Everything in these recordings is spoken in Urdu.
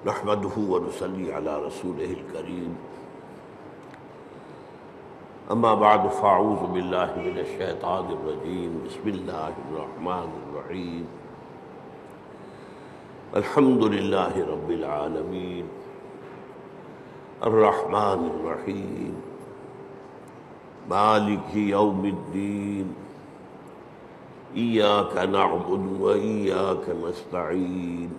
نحمده ونصلي على رسوله الكريم اما بعد فاعوذ بالله من الشيطان الرجيم بسم الله الرحمن الرحيم الحمد لله رب العالمين الرحمن الرحيم مالك يوم الدين إياك نعبد وإياك نستعين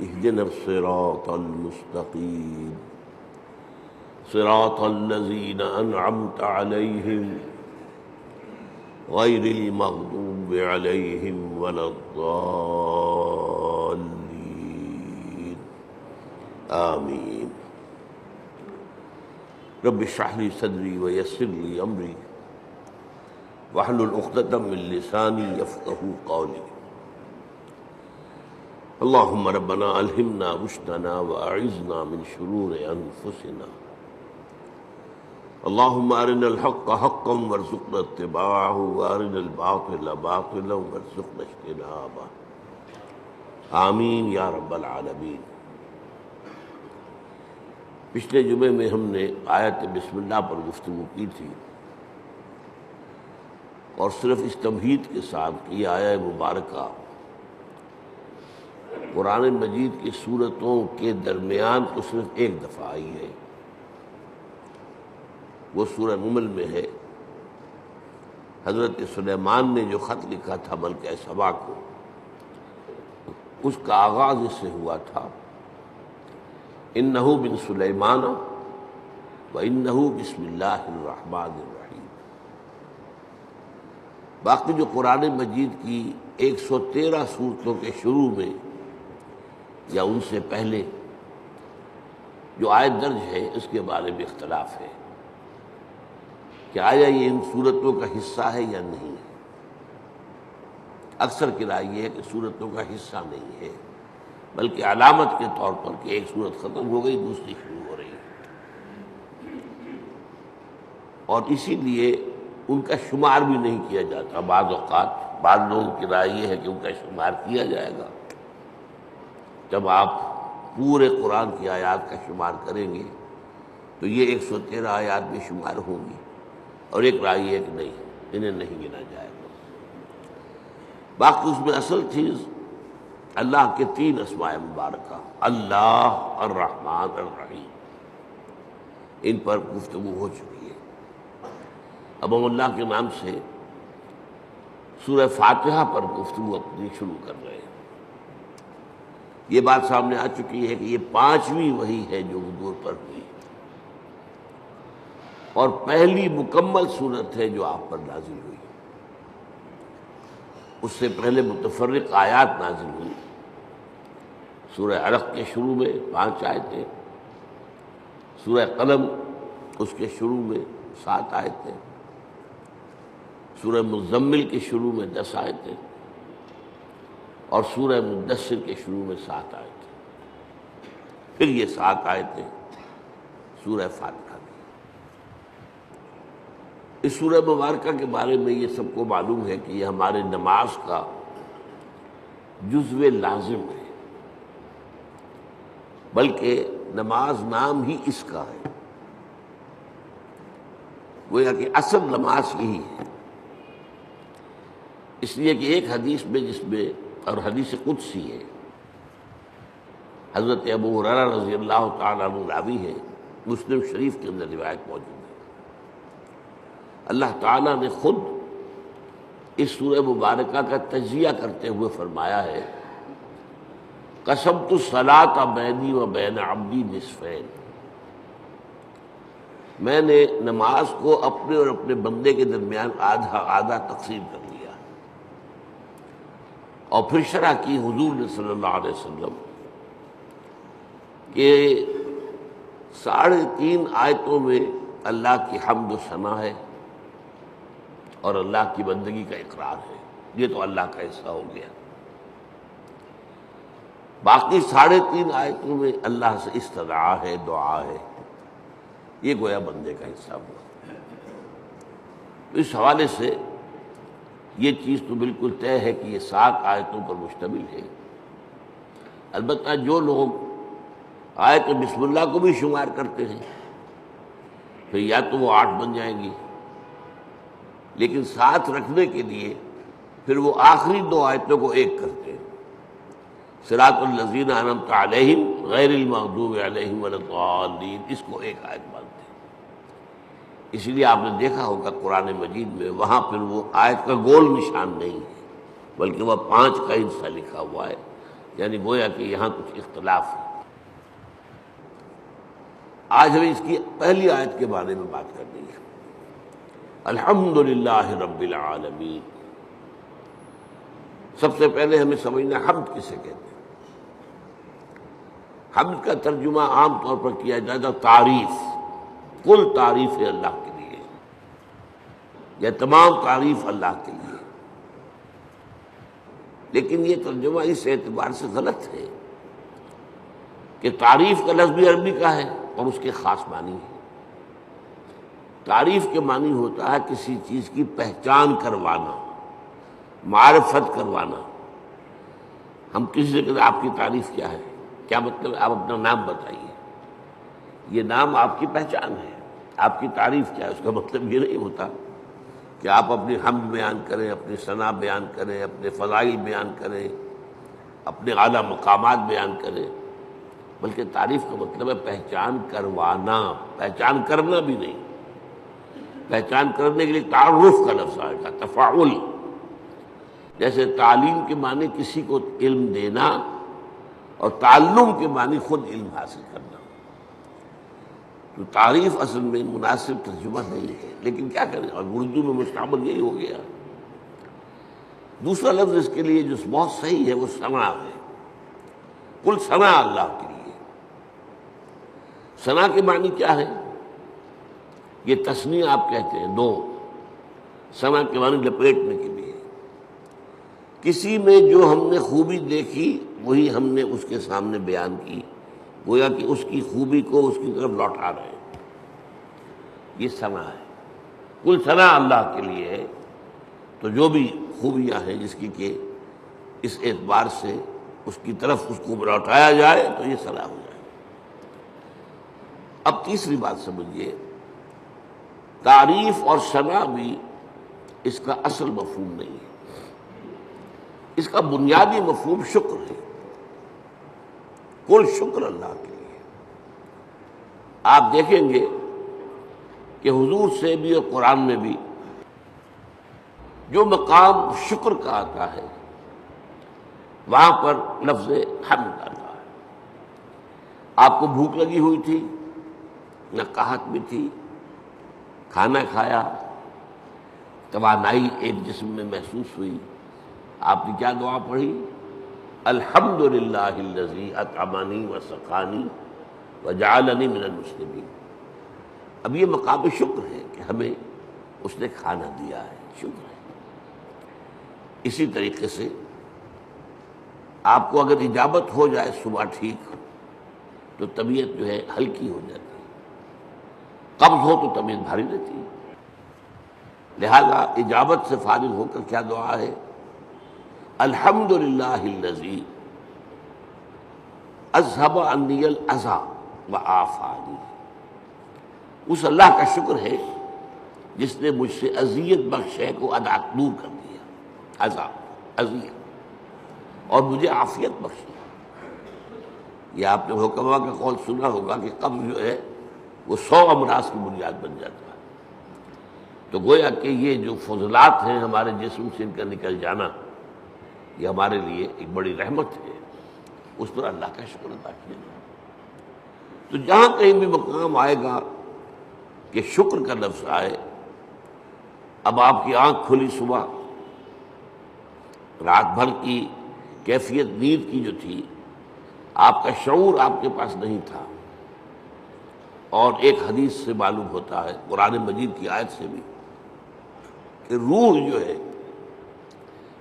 اهدنا الصراط المستقيم صراط الذين أنعمت عليهم غير المغضوب عليهم ولا الضالين آمين رب اشرح لي صدري ويسر لي أمري واحلل عقدة من لساني يفقهوا قولي اللهم ربنا ألهمنا رشدنا وأعذنا من شرور أنفسنا اللهم أرنا الحق حقا وارزقنا اتباعه وأرنا الباطل باطلا وارزقنا اجتنابه آمین یا رب العالمین۔ پچھلے جمعے میں ہم نے آیت بسم اللہ پر گفتگو کی تھی اور صرف اس تمہید کے ساتھ کہ یہ آیہ مبارکہ قرآن مجید کی سورتوں کے درمیان تو صرف ایک دفعہ آئی ہے، وہ سورہ نمل میں ہے۔ حضرت سلیمان نے جو خط لکھا تھا ملکہ سبا کو، اس کا آغاز اس سے ہوا تھا انہ من سلیمان وانہ بسم اللہ الرحمن الرحیم۔ باقی جو قرآن مجید کی 113 سورتوں کے شروع میں یا ان سے پہلے جو آیت درج ہے اس کے بارے میں اختلاف ہے کہ آیا یہ ان سورتوں کا حصہ ہے یا نہیں ہے۔ اکثر کی رائے یہ ہے کہ سورتوں کا حصہ نہیں ہے، بلکہ علامت کے طور پر کہ ایک سورت ختم ہو گئی دوسری شروع ہو رہی ہے، اور اسی لیے ان کا شمار بھی نہیں کیا جاتا۔ بعض اوقات بعض لوگوں کی رائے یہ ہے کہ ان کا شمار کیا جائے گا، جب آپ پورے قرآن کی آیات کا شمار کریں گے تو یہ 113 آیات بھی شمار ہوں گی، اور ایک رائے ہے کہ نہیں، انہیں نہیں گنا جائے گا۔ باقی اس میں اصل چیز اللہ کے 3 اسماء مبارکہ، اللہ، الرحمن، الرحیم، ان پر گفتگو ہو چکی ہے۔ اب ہم اللہ کے نام سے سورہ فاتحہ پر گفتگو اپنی شروع کر رہے ہیں۔ یہ بات سامنے آ چکی ہے کہ یہ 5ویں وحی ہے جو حضور پر ہوئی، اور پہلی مکمل صورت ہے جو آپ پر نازل ہوئی۔ اس سے پہلے متفرق آیات نازل ہوئی۔ سورہ علق کے شروع میں 5 آیتیں، سورہ قلم اس کے شروع میں 7 آیتیں، سورہ مزمل کے شروع میں 10 آیتیں، اور سورہ مدثر کے شروع میں 7 آیتیں، پھر یہ 7 آیتیں سورہ فاتحہ کی۔ اس سورہ مبارکہ کے بارے میں یہ سب کو معلوم ہے کہ یہ ہمارے نماز کا جزو لازم ہے، بلکہ نماز نام ہی اس کا ہے، گویا کہ اصل نماز یہی ہے۔ اس لیے کہ ایک حدیث میں جس میں، اور حدیث قدسی ہے، حضرت ابو ہریرہ رضی اللہ تعالیٰ عنہ راوی ہے، مسلم شریف کے اندر روایت موجود ہے، اللہ تعالیٰ نے خود اس سورہ مبارکہ کا تجزیہ کرتے ہوئے فرمایا ہے قسمت الصلاۃ بینی و بین عبدی نصفین، میں نے نماز کو اپنے اور اپنے بندے کے درمیان آدھا آدھا تقسیم کر لیا۔ اور پھر شرح کی حضور نے صلی اللہ علیہ وسلم کہ 3.5 آیتوں میں اللہ کی حمد و ثنا ہے اور اللہ کی بندگی کا اقرار ہے، یہ تو اللہ کا حصہ ہو گیا۔ باقی 3.5 آیتوں میں اللہ سے استدعا ہے، دعا ہے، یہ گویا بندے کا حصہ ہوا۔ اس حوالے سے یہ چیز تو بالکل طے ہے کہ یہ 7 آیتوں پر مشتمل ہے۔ البتہ جو لوگ آیت بسم اللہ کو بھی شمار کرتے ہیں پھر یا تو وہ 8 بن جائیں گی، لیکن ساتھ رکھنے کے لیے پھر وہ آخری 2 آیتوں کو ایک کرتے ہیں، صراط الذین انعمت علیہم غیر المغضوب علیہم ولا الضالین، اس کو ایک آیت مانتے ہیں۔ اسی لیے آپ نے دیکھا ہوگا قرآن مجید میں وہاں پھر وہ آیت کا گول نشان نہیں ہے، بلکہ وہ 5 کا حصہ لکھا ہوا ہے، یعنی گویا کہ یہاں کچھ اختلاف ہے۔ آج ہمیں اس کی پہلی آیت کے بارے میں بات کرنی ہے، الحمدللہ رب العالمین۔ سب سے پہلے ہمیں سمجھنا حمد کسے کہتے ہیں۔ حمد کا ترجمہ عام طور پر کیا جاتا تعریف، کل تعریف ہے اللہ کے لیے، یا تمام تعریف اللہ کے لیے، لیکن یہ ترجمہ اس اعتبار سے غلط ہے کہ تعریف کا لفظ بھی عربی کا ہے اور اس کے خاص معنی ہے۔ تعریف کے معنی ہوتا ہے کسی چیز کی پہچان کروانا، معرفت کروانا۔ ہم کسی سے کہتے ہیں آپ کی تعریف کیا ہے، کیا مطلب ہے؟ آپ اپنا نام بتائیے، یہ نام آپ کی پہچان ہے، آپ کی تعریف کیا ہے؟ اس کا مطلب یہ نہیں ہوتا کہ آپ اپنی حمد بیان کریں، اپنی ثنا بیان کریں، اپنے فضائل بیان کریں، اپنے اعلیٰ مقامات بیان کریں، بلکہ تعریف کا مطلب ہے پہچان کروانا، پہچان کرنا بھی نہیں۔ پہچان کرنے کے لیے تعارف کا لفظ آئے گا، تفاعل۔ جیسے تعلیم کے معنی کسی کو علم دینا اور تعلم کے معنی خود علم حاصل کرنا، تو تعریف اصل میں مناسب ترجمہ نہیں ہے، لیکن کیا کریں، اور اردو میں مستعمل یہی ہو گیا۔ دوسرا لفظ اس کے لیے جو بہت صحیح ہے وہ ثنا ہے، کل ثنا اللہ کے لیے۔ ثنا کے معنی کیا ہے؟ یہ تثنیہ آپ کہتے ہیں 2، ثنا کے معنی لپیٹنے کے لیے۔ کسی میں جو ہم نے خوبی دیکھی وہی ہم نے اس کے سامنے بیان کی، گویا کہ اس کی خوبی کو اس کی طرف لوٹا رہے ہیں، یہ ثنا ہے۔ کل ثنا اللہ کے لیے ہے، تو جو بھی خوبیاں ہیں جس کی کہ اس اعتبار سے اس کی طرف اس کو لوٹایا جائے تو یہ ثنا ہو جائے۔ اب تیسری بات سمجھیے، تعریف اور ثنا بھی اس کا اصل مفہوم نہیں ہے، اس کا بنیادی مفہوم شکر ہے، کل شکر اللہ کے لیے۔ آپ دیکھیں گے کہ حضور سے بھی اور قرآن میں بھی جو مقام شکر کا آتا ہے وہاں پر لفظ حمد آتا ہے۔ آپ کو بھوک لگی ہوئی تھی، نہ قحط بھی تھی، کھانا کھایا، توانائی ایک جسم میں محسوس ہوئی، آپ نے کیا دعا پڑھی؟ الحمدللہ الذی اطعمنی وسقانی وجعلنی من المسلمین۔ اب یہ مقام شکر ہے کہ ہمیں اس نے کھانا دیا ہے، شکر ہے۔ اسی طریقے سے آپ کو اگر اجابت ہو جائے صبح ٹھیک تو طبیعت جو ہے ہلکی ہو جاتی ہے، قبض ہو تو طبیعت بھاری رہتی ہے، لہذا اجابت سے فارغ ہو کر کیا دعا ہے؟ الحمدللہ الذی اذھب عنی الاذی وعافانی۔ اس اللہ کا شکر ہے جس نے مجھ سے اذیت بخش شے کو دور کر دیا، اذیت، اور مجھے عافیت بخشی۔ یہ آپ نے حکما کا قول سنا ہوگا کہ قبض جو ہے وہ 100 امراض کی بنیاد بن جاتا ہے۔ تو گویا کہ یہ جو فضلات ہیں ہمارے جسم سے ان کا نکل جانا، یہ ہمارے لیے ایک بڑی رحمت ہے، اس پر اللہ کا شکر ادا کیا جائے۔ تو جہاں کہیں بھی مقام آئے گا کہ شکر کا لفظ آئے، اب آپ کی آنکھ کھلی صبح، رات بھر کی کیفیت نیند کی جو تھی، آپ کا شعور آپ کے پاس نہیں تھا، اور ایک حدیث سے معلوم ہوتا ہے، قرآن مجید کی آیت سے بھی، کہ روح جو ہے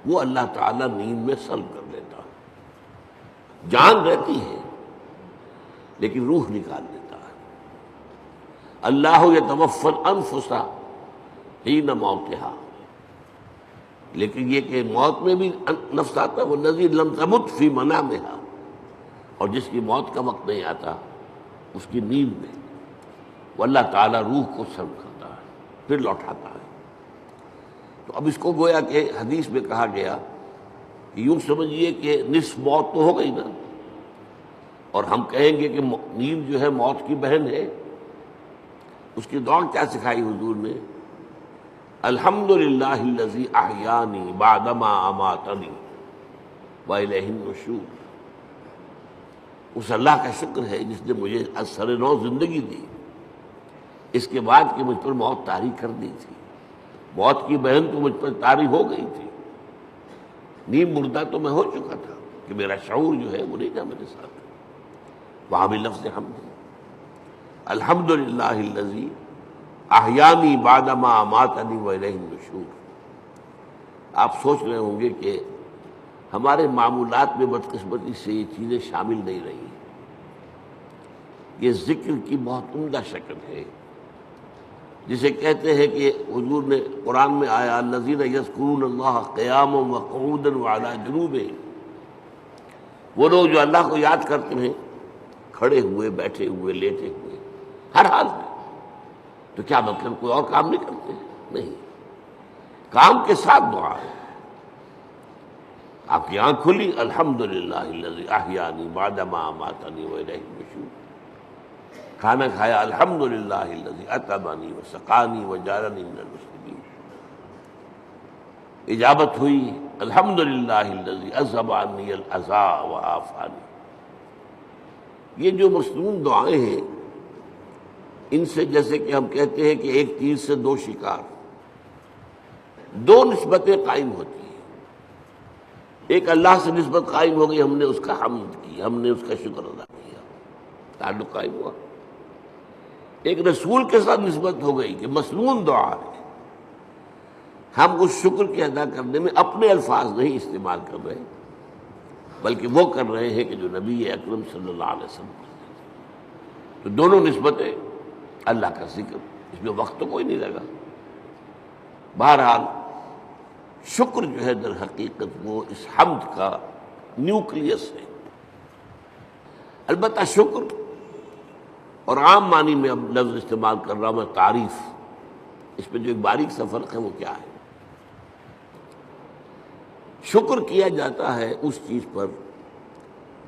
وہ اللہ تعالیٰ نیند میں سلب کر لیتا ہے، جان رہتی ہے لیکن روح نکال لیتا ہے۔ اللہ یتوفی الانفس حین موتہا، لیکن یہ کہ موت میں بھی نفس آتا ہے، والذی لم تمت فی منامہا، اور جس کی موت کا وقت نہیں آتا اس کی نیند میں وہ اللہ تعالیٰ روح کو سرو کرتا ہے، پھر لوٹاتا ہے۔ تو اب اس کو گویا کہ حدیث میں کہا گیا کہ یوں سمجھیے کہ نصف موت تو ہو گئی نا، اور ہم کہیں گے کہ نیند جو ہے موت کی بہن ہے۔ اس کی دعا کیا سکھائی حضور نے؟ الحمدللہ الذی احیانی بعدما اماتنی والیہ النشور۔ اس اللہ کا شکر ہے جس نے مجھے از سر نو زندگی دی، اس کے بعد کہ مجھ پر موت طاری کر دی تھی۔ موت کی بہن تو مجھ پر طاری ہو گئی تھی، نیم مردہ تو میں ہو چکا تھا کہ میرا شعور جو ہے وہ نہیں تھا میرے ساتھ۔ وہاں بھی لفظ حمد ہے، الحمدللہ الذی احیانی بعدما اماتنی والیہ النشور۔ آپ سوچ رہے ہوں گے کہ ہمارے معمولات میں بدقسمتی سے یہ چیزیں شامل نہیں رہی۔ یہ ذکر کی بہت عمدہ شکل ہے، جسے کہتے ہیں کہ حضور نے قرآن میں آیا الذین یذکرون اللہ قیاما وقعودا وعلی جنوبہم، وہ لوگ جو اللہ کو یاد کرتے ہیں کھڑے ہوئے، بیٹھے ہوئے، لیٹے ہوئے، ہر حال میں۔ تو کیا مطلب کوئی اور کام نہیں کرتے؟ نہیں، کام کے ساتھ دعا ہے۔ آپ کی آنکھ کھلی، الحمدللہ الذی احیانی بعدما اماتنی والیہ النشور۔ کھانا کھایا، الحمدللہ الذی اطعمنی وسقانی وجعلنی من المسلمین۔ اجابت ہوئی، الحمدللہ الذی اذھب عنی الاذی وعافانی۔ یہ جو مصنون دعائیں ہیں، ان سے جیسے کہ ہم کہتے ہیں کہ ایک تیر سے دو شکار، دو نسبتیں قائم ہوتی ہیں۔ ایک اللہ سے نسبت قائم ہو گئی، ہم نے اس کا حمد کی، ہم نے اس کا شکر ادا کیا، تعلق قائم ہوا۔ ایک رسول کے ساتھ نسبت ہو گئی کہ مسنون دعا ہے، ہم اس شکر کے ادا کرنے میں اپنے الفاظ نہیں استعمال کر رہے، بلکہ وہ کر رہے ہیں کہ جو نبی اکرم صلی اللہ علیہ وسلم کرتے تھے۔ تو دونوں نسبتیں، اللہ کا ذکر، اس میں وقت تو کوئی نہیں لگا۔ بہرحال شکر جو ہے در حقیقت وہ اس حمد کا نیوکلیس ہے۔ البتہ شکر اور عام معنی میں اب لفظ استعمال کر رہا ہوں میں تعریف، اس میں جو ایک باریک سا فرق ہے وہ کیا ہے؟ شکر کیا جاتا ہے اس چیز پر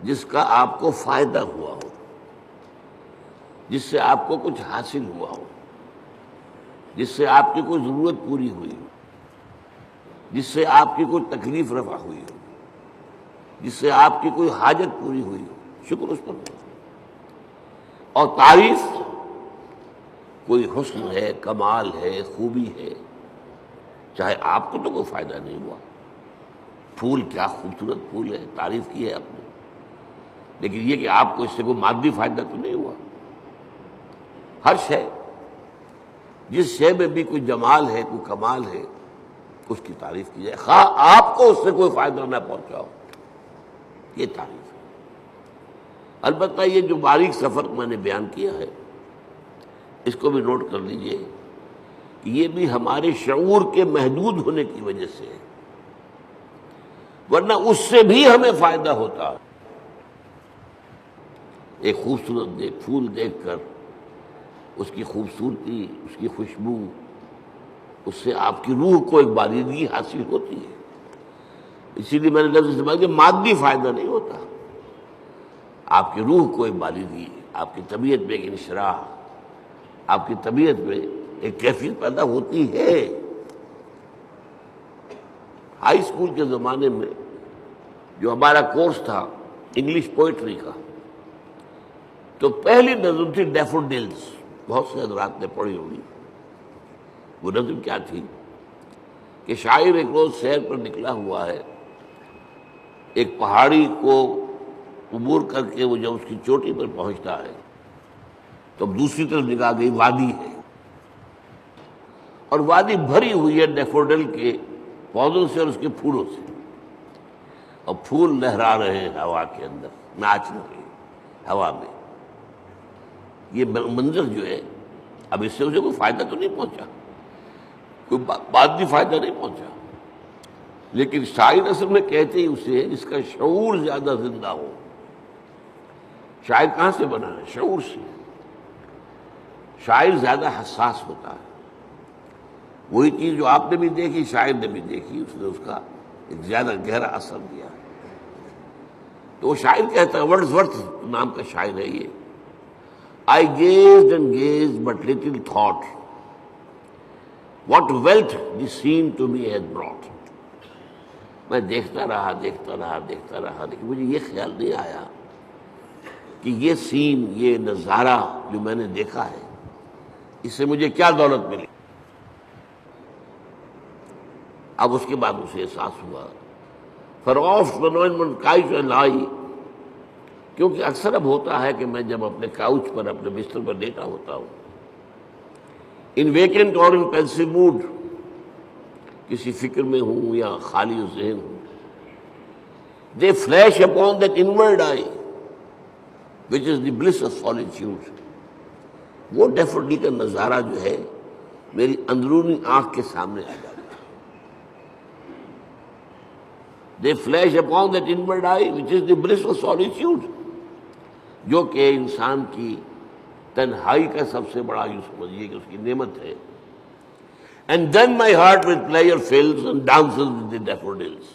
جس کا آپ کو فائدہ ہوا ہو، جس سے آپ کو کچھ حاصل ہوا ہو، جس سے آپ کی کوئی ضرورت پوری ہوئی ہو، جس سے آپ کی کوئی تکلیف رفع ہوئی ہو، جس سے آپ کی کوئی حاجت پوری ہوئی ہو، شکر اس پر ہو۔ اور تعریف کوئی حسن ہے، کمال ہے، خوبی ہے، چاہے آپ کو تو کوئی فائدہ نہیں ہوا، پھول کیا خوبصورت پھول ہے، تعریف کی ہے آپ نے، لیکن یہ کہ آپ کو اس سے کوئی مادی فائدہ تو نہیں ہوا۔ ہر شے، جس شے میں بھی کوئی جمال ہے، کوئی کمال ہے، اس کی تعریف کی جائے، خواہ آپ کو اس سے کوئی فائدہ نہ پہنچا ہو، یہ تعریف ہے۔ البتہ یہ جو باریک سا فرق میں نے بیان کیا ہے، اس کو بھی نوٹ کر لیجئے کہ یہ بھی ہمارے شعور کے محدود ہونے کی وجہ سے ہے، ورنہ اس سے بھی ہمیں فائدہ ہوتا ہے۔ ایک خوبصورت پھول دیکھ کر اس کی خوبصورتی، اس کی خوشبو، اس سے آپ کی روح کو ایک باریدگی حاصل ہوتی ہے۔ اسی لیے میں نے لفظ استعمال کیا، مادی فائدہ نہیں ہوتا، آپ کی روح کو ایک باریدگی، آپ کی طبیعت میں ایک انشراح، آپ کی طبیعت میں ایک کیفیت پیدا ہوتی ہے۔ ہائی اسکول کے زمانے میں جو ہمارا کورس تھا انگلش پوئٹری کا، تو پہلی نظم تھی ڈیفوڈلز، بہت سے حضرات نے پڑھی ہوگی۔ وہ نظم کیا تھی کہ شاعر ایک روز سیر پر نکلا ہوا ہے، ایک پہاڑی کو عبور کر کے وہ جب اس کی چوٹی پر پہنچتا ہے تو دوسری طرف نگاہ گئی، وادی ہے، اور وادی بھری ہوئی ہے ڈیفوڈل کے پودوں سے اور اس کے پھولوں سے، اور پھول لہرا رہے ہیں ہوا کے اندر، ناچ رہے ہیں ہوا میں۔ یہ منظر جو ہے، اب اس سے اسے کوئی فائدہ تو نہیں پہنچا، کوئی مادی فائدہ نہیں پہنچا، لیکن شاعر اصل میں کہتے ہی اسے جس کا شعور زیادہ زندہ ہو، شاعر کہاں سے بنا ہے؟ شعور سے. شاعر زیادہ حساس ہوتا ہے. وہی چیز جو آپ نے بھی دیکھی شاعر نے بھی دیکھی، اس نے اس کا ایک زیادہ گہرا اثر دیا. تو وہ شاعر کہتا ہے، ورڈزورتھ نام کا شاعر ہے یہ، I gazed and gazed but little thought what wealth the scene to me had brought. میں دیکھتا رہا لیکن مجھے یہ خیال نہیں آیا کہ یہ سین، یہ نظارہ جو میں نے دیکھا ہے، اس سے مجھے کیا دولت ملی. اب اس کے بعد اسے احساس ہوا فراف من کائچ لائی، کیونکہ اکثر اب ہوتا ہے کہ میں جب اپنے کاؤچ پر، اپنے بستر پر لیٹا ہوتا ہوں، ان ویکنٹ اور ان پینسو موڈ، کسی فکر میں ہوں یا خالی ذہن ہوں، they flash upon that inward eye which is the bliss of solitude. وہ ڈیفوڈی کا نظارہ جو ہے میری اندرونی آنکھ کے سامنے آ جاتا ہے. They flash upon that inward eye which is the bliss of solitude, جو کہ انسان کی تنہائی کا سب سے بڑا، یوں سمجھیے کہ اس کی نعمت ہے. And then my heart with pleasure fills and dances with the daffodils.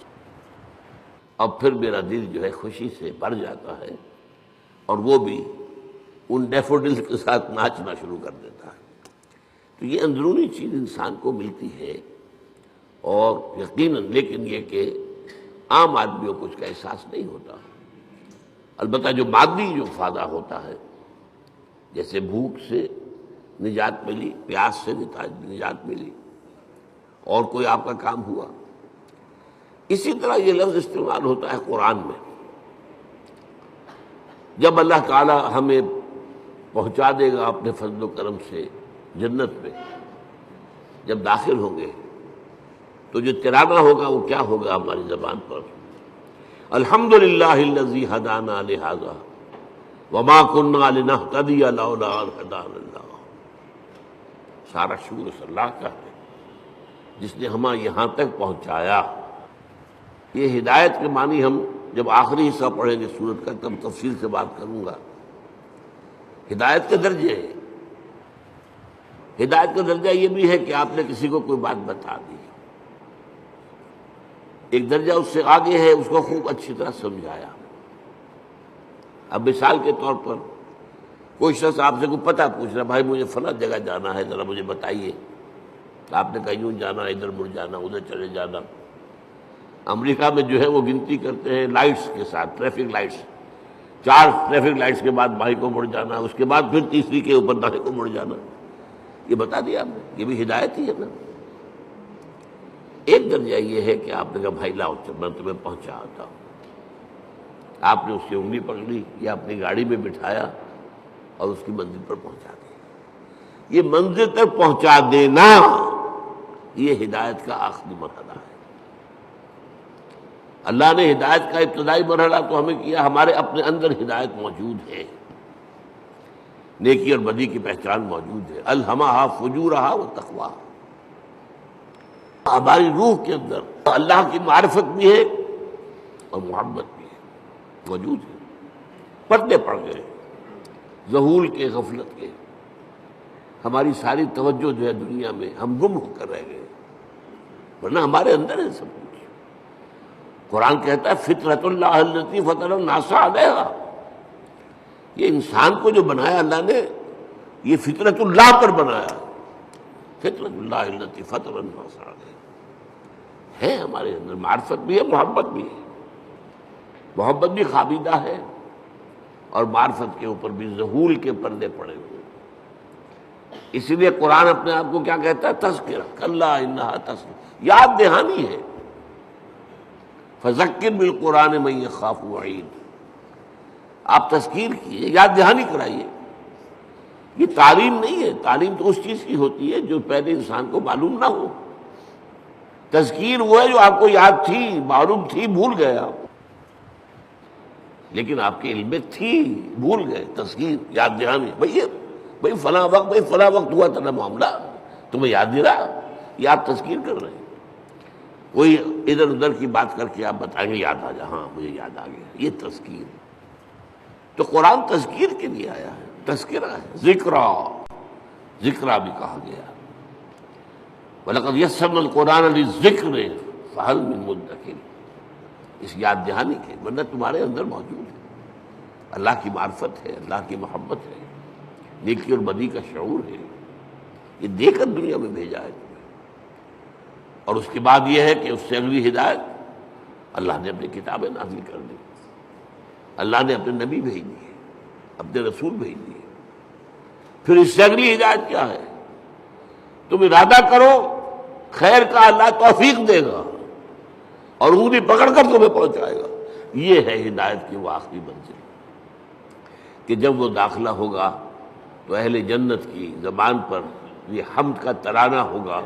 اب پھر میرا دل جو ہے خوشی سے بھر جاتا ہے، اور وہ بھی ان ڈیفوڈلز کے ساتھ ناچنا شروع کر دیتا ہے. تو یہ اندرونی چیز انسان کو ملتی ہے، اور یقیناً لیکن یہ کہ عام آدمیوں کو اس کا احساس نہیں ہوتا. البتہ جو مادی جو فائدہ ہوتا ہے، جیسے بھوک سے نجات ملی، پیاس سے نجات ملی، اور کوئی آپ کا کام ہوا، اسی طرح یہ لفظ استعمال ہوتا ہے قرآن میں. جب اللہ تعالی ہمیں پہنچا دے گا اپنے فضل و کرم سے جنت میں، جب داخل ہوں گے تو جو ترانہ ہوگا وہ کیا ہوگا ہماری زبان پر؟ الحمدللہ الذی ہدانا لہذا وما كنا لنہتدی لولا ان ہدانا اللہ. سارا شکر اس اللہ کا ہے جس نے ہمیں یہاں تک پہنچایا. یہ ہدایت کے معنی ہم جب آخری حصہ پڑھیں گے سورت کا تب تفصیل سے بات کروں گا. ہدایت کے درجے ہیں. ہدایت کا درجہ یہ بھی ہے کہ آپ نے کسی کو کوئی بات بتا دی، ایک درجہ اس سے آگے ہے اس کو خوب اچھی طرح سمجھایا. اب مثال کے طور پر کوئی شخص آپ سے کوئی پتہ پوچھ رہا، بھائی مجھے فلاں جگہ جانا ہے، ذرا مجھے بتائیے. آپ نے کہا یوں جانا، ادھر مڑ جانا، ادھر چلے جانا. امریکہ میں جو ہے وہ گنتی کرتے ہیں لائٹس کے ساتھ، ٹریفک لائٹس. 4 ٹریفک لائٹس کے بعد بھائی کو مڑ جانا، اس کے بعد پھر تیسری کے اوپر دائیں کو مڑ جانا. یہ بتا دیا آپ نے، یہ بھی ہدایت ہی ہے نا. ایک درجہ یہ ہے کہ آپ نے کہا بھائی لاؤ میں تمہیں پہنچا آتا ہوں. آپ نے اس کی انگلی پکڑی یا اپنی گاڑی میں بٹھایا اور اس کی منزل پر پہنچا دیا. یہ منزل تک پہنچا دینا یہ ہدایت کا آخری مرحلہ ہے. اللہ نے ہدایت کا ابتدائی مرحلہ تو ہمیں کیا، ہمارے اپنے اندر ہدایت موجود ہے، نیکی اور بدی کی پہچان موجود ہے. الہمہا فجورہا و تقواہا. ہماری روح کے اندر اللہ کی معرفت بھی ہے اور محبت بھی ہے، موجود ہے. پردے پڑ گئے ذہول کے، غفلت کے. ہماری ساری توجہ جو ہے دنیا میں، ہم گم ہو کر رہ گئے، ورنہ ہمارے اندر ہے سب کچھ. قرآن کہتا ہے فطرت اللہ التی فطر الناس علیہا. یہ انسان کو جو بنایا اللہ نے، یہ فطرت اللہ پر بنایا. فطرت اللہ التی فطر الناس علیہا ہے. ہمارے اندر معرفت بھی ہے، محبت بھی ہے. محبت بھی خابیدہ ہے، اور معرفت کے اوپر بھی ذہول کے پردے پڑے ہوئے. اسی لیے قرآن اپنے آپ کو کیا کہتا ہے؟ تذکرہ. کلا انہا تذکرہ، یاد دہانی ہے. فذکر بالقرآن من یخاف وعید. آپ تذکیر کیے، یاد دہانی کرائیے. یہ تعلیم نہیں ہے. تعلیم تو اس چیز کی ہوتی ہے جو پہلے انسان کو معلوم نہ ہو. تذکیر وہ ہے جو آپ کو یاد تھی، معلوم تھی، بھول گئے آپ، لیکن آپ کے علم میں تھی، بھول گئے. تذکیر، یاد دہانی. بھئی فلاں وقت ہوا تھا نا معاملہ، تمہیں یاد نہیں رہا، یہ آپ تذکیر کر رہے ہیں. کوئی ادھر ادھر کی بات کر کے آپ بتائیں گے یاد آ جا، ہاں مجھے یاد آ گیا. یہ تذکیر. تو قرآن تذکیر کے لیے آیا ہے، تذکرہ ہے، ذکرہ بھی کہا گیا۔ وَلَقَدْ يَسَّرْنَا الْقُرْآنَ لِلذِّكْرِ فَهَلْ مِن مُدَّكِرٍ، اس یاد دہانی کے، ورنہ تمہارے اندر موجود ہے، اللہ کی معرفت ہے، اللہ کی محبت ہے، نیکی اور بدی کا شعور ہے، یہ دے کر دنیا میں بھیجا ہے تمہیں۔ اور اس کے بعد یہ ہے کہ اس سے اگلی ہدایت اللہ نے اپنی کتابیں نازل کر دی، اللہ نے اپنے نبی بھیج دیے، اپنے رسول بھیج دیے۔ پھر اس سے اگلی ہدایت کیا ہے؟ تم ارادہ کرو خیر کا، اللہ توفیق دے گا اور انگلی پکڑ کر تمہیں پہنچائے گا۔ یہ ہے ہدایت کی وہ آخری منزل کہ جب وہ داخلہ ہوگا تو اہل جنت کی زبان پر یہ حمد کا ترانہ ہوگا،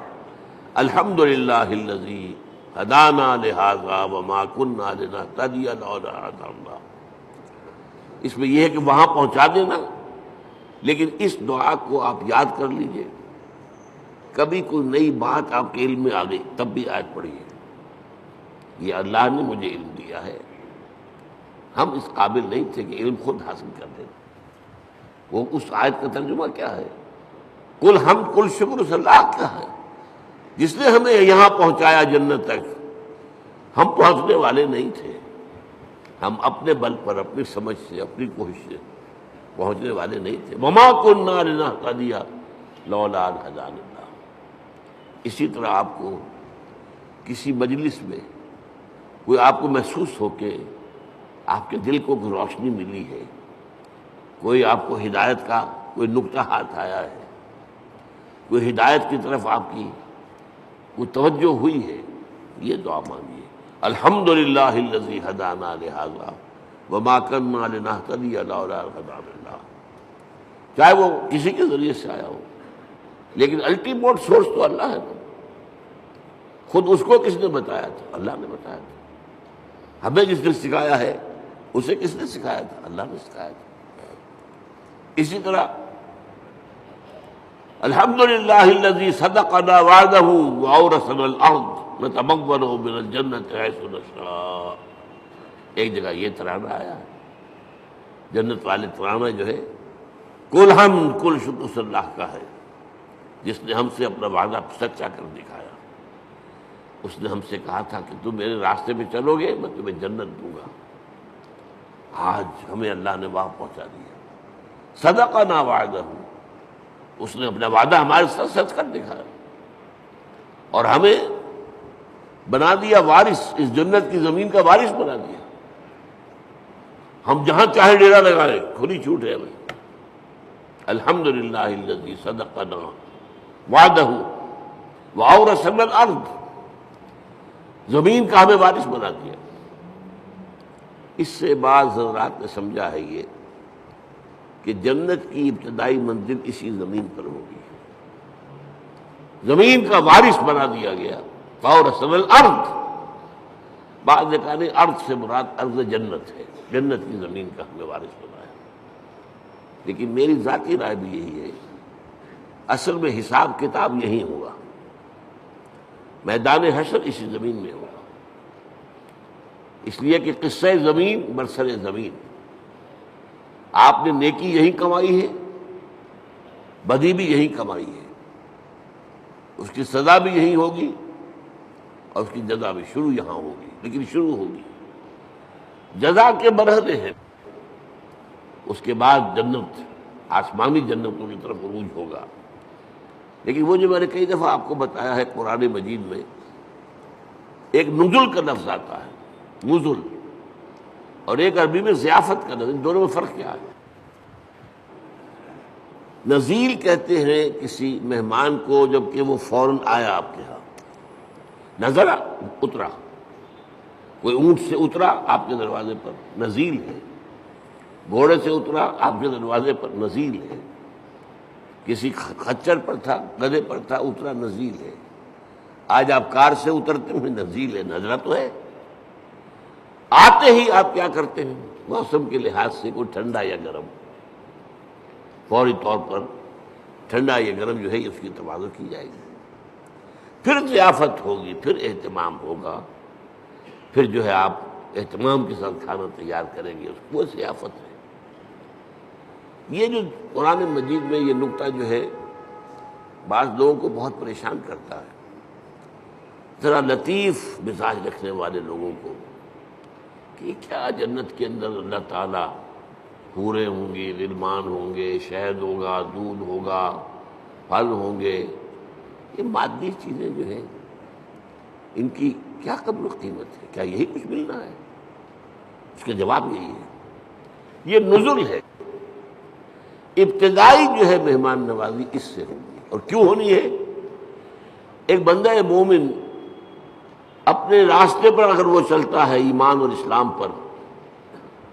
الحمدللہ الذی ہدانا لہذا وما کنا لنہتدی لولا ہدانا اللہ۔ اس میں یہ ہے کہ وہاں پہنچا دینا، لیکن اس دعا کو آپ یاد کر لیجئے، کبھی کوئی نئی بات آپ کے علم میں آ گئی تب بھی آیت پڑھیے، یہ اللہ نے مجھے علم دیا ہے، ہم اس قابل نہیں تھے کہ علم خود حاصل کر دیں۔ وہ اس آیت کا ترجمہ کیا ہے؟ کل حمد کل شکر اس اللہ کا ہے جس نے ہمیں یہاں پہنچایا جنت تک۔ ہم پہنچنے والے نہیں تھے، ہم اپنے بل پر، اپنی سمجھ سے، اپنی کوشش سے پہنچنے والے نہیں تھے۔ وما كنا لنهتدي لولا ان هدانا اللہ۔ اسی طرح آپ کو کسی مجلس میں کوئی آپ کو محسوس ہو کہ آپ کے دل کو کوئی روشنی ملی ہے، کوئی آپ کو ہدایت کا کوئی نقطہ ہاتھ آیا ہے، کوئی ہدایت کی طرف آپ کی کوئی توجہ ہوئی ہے، یہ دعا مانگیے، الحمدللہ الذی ہدانا لہذا وما كنا لنہتدی لولا ان ہدانا اللہ۔ چاہے وہ کسی کے ذریعے سے آیا ہو، لیکن الٹیمیٹ سورس تو اللہ ہے نا۔ خود اس کو کس نے بتایا تھا؟ اللہ نے بتایا تھا۔ ہمیں جس نے سکھایا ہے اسے کس نے سکھایا تھا؟ اللہ نے سکھایا تھا۔ اسی طرح الحمدللہ الذی صدقنا وعدہ واورثنا الارض نتبوأ من الجنۃ حیث نشاء۔ ایک جگہ یہ ترانہ آیا ہے، جنت والے ترانہ جو ہے کل حمد کل شکر اس اللہ کا ہے جس نے ہم سے اپنا وعدہ سچا کر دکھایا۔ اس نے ہم سے کہا تھا کہ تم میرے راستے میں چلو گے میں تمہیں جنت دوں گا، آج ہمیں اللہ نے وہاں پہنچا دیا۔ صدقنا وعدہ، اس نے اپنا وعدہ ہمارے ساتھ سچ کر دکھایا اور ہمیں بنا دیا وارث، اس جنت کی زمین کا وارث بنا دیا۔ ہم جہاں چاہے ڈیرا لگائیں، کھلی چھوٹ ہے ہمیں۔ الحمدللہ الذی صدقنا وعدہ واورثنا الارض، زمین کا ہمیں وارث بنا دیا۔ اس سے بعض حضرات نے سمجھا ہے یہ کہ جنت کی ابتدائی منزل اسی زمین پر ہوگی، زمین کا وارث بنا دیا گیا، واورثنا الارض۔ بعض نے کہا نہیں، ارض سے مراد ارض جنت ہے، جنت کی زمین کا ہمیں وارث بنایا۔ لیکن میری ذاتی رائے بھی یہی ہے، اصل میں حساب کتاب یہی ہوگا، میدان حشر اسی زمین میں ہوگا، اس لیے کہ قصہ زمین برسر زمین، آپ نے نیکی یہی کمائی ہے، بدی بھی یہی کمائی ہے، اس کی سزا بھی یہی ہوگی اور اس کی جزا بھی شروع یہاں ہوگی، لیکن شروع ہوگی، جزا کے مرحلے ہیں، اس کے بعد جنت، آسمانی جنتوں کی طرف عروج ہوگا۔ لیکن وہ جو میں نے کئی دفعہ آپ کو بتایا ہے، قرآن مجید میں ایک نزل کا لفظ آتا ہے، نزل، اور ایک عربی میں ضیافت کا لفظ، ان دونوں میں فرق کیا ہے؟ نزیل کہتے ہیں کسی مہمان کو جب کہ وہ فوراً آیا آپ کے ہاں، نظرا، اترا، کوئی اونٹ سے اترا آپ کے دروازے پر، نزیل ہے، گھوڑے سے اترا آپ کے دروازے پر، نزیل ہے، کسی خچر پر تھا، گدھے پر تھا، اترا، نزیل ہے۔ آج آپ کار سے اترتے ہیں، نزیل ہے، نظرہ تو ہے۔ آتے ہی آپ کیا کرتے ہیں؟ موسم کے لحاظ سے کوئی ٹھنڈا یا گرم، فوری طور پر ٹھنڈا یا گرم جو ہے اس کی تواضع کی جائے گی، پھر ضیافت ہوگی، پھر اہتمام ہوگا، پھر جو ہے آپ اہتمام کے ساتھ کھانا تیار کریں گے، اس کو ضیافت ہے۔ یہ جو قرآن مجید میں یہ نکتہ جو ہے بعض لوگوں کو بہت پریشان کرتا ہے، ذرا لطیف مزاج رکھنے والے لوگوں کو، کہ کیا جنت کے اندر اللہ تعالیٰ حوریں ہوں گی، غلمان ہوں گے، شہد ہوگا، دودھ ہوگا، پھل ہوں گے، یہ مادی چیزیں جو ہیں ان کی کیا قدر و قیمت ہے؟ کیا یہی کچھ ملنا ہے؟ اس کا جواب یہی ہے، یہ نزل ہے، ابتدائی جو ہے مہمان نوازی اس سے ہوگی۔ اور کیوں ہونی ہے؟ ایک بندہ مومن اپنے راستے پر اگر وہ چلتا ہے ایمان اور اسلام پر،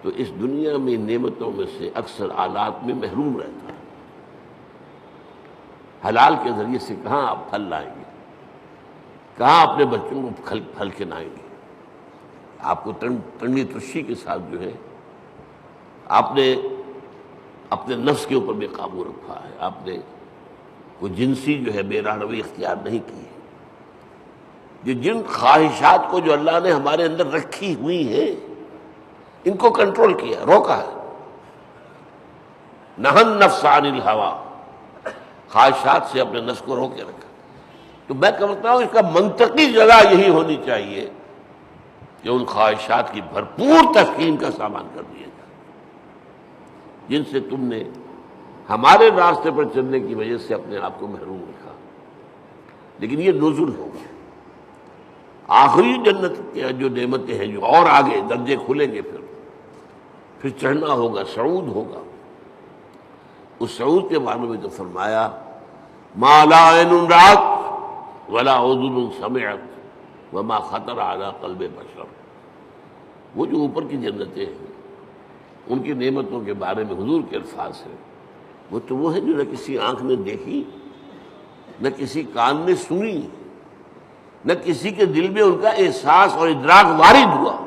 تو اس دنیا میں نعمتوں میں سے اکثر آلات میں محروم رہتا ہے۔ حلال کے ذریعے سے کہاں آپ پھل لائیں گے، کہاں اپنے بچوں کو پھل کھلائیں گے؟ آپ کو تنگی ترشی کے ساتھ جو ہے آپ نے اپنے نفس کے اوپر بے قابو رکھا ہے، آپ نے کوئی جنسی جو ہے بے راہ روی اختیار نہیں کی ہے۔ جن خواہشات کو جو اللہ نے ہمارے اندر رکھی ہوئی ہیں ان کو کنٹرول کیا، روکا ہے۔ نہن نفس عن الہوا، خواہشات سے اپنے نفس کو روکے رکھا۔ تو میں کہتا ہوں اس کا منطقی جگہ یہی ہونی چاہیے کہ ان خواہشات کی بھرپور تسکین کا سامان کر دیا جائے جن سے تم نے ہمارے راستے پر چلنے کی وجہ سے اپنے آپ کو محروم رکھا۔ لیکن یہ نزول ہوگا، آخری جنت کی جو نعمتیں ہیں جو اور آگے درجے کھلیں گے، پھر چڑھنا ہوگا، صعود ہوگا۔ اس صعود کے بارے میں تو فرمایا ما لا عین رأت ولا اذن سمعت وما خطر علی قلب بشر۔ وہ جو اوپر کی جنتیں ہیں ان کی نعمتوں کے بارے میں حضور کے الفاظ ہیں، وہ تو وہ ہے جو نہ کسی آنکھ نے دیکھی، نہ کسی کان نے سنی، نہ کسی کے دل میں ان کا احساس اور ادراک وارد ہوا۔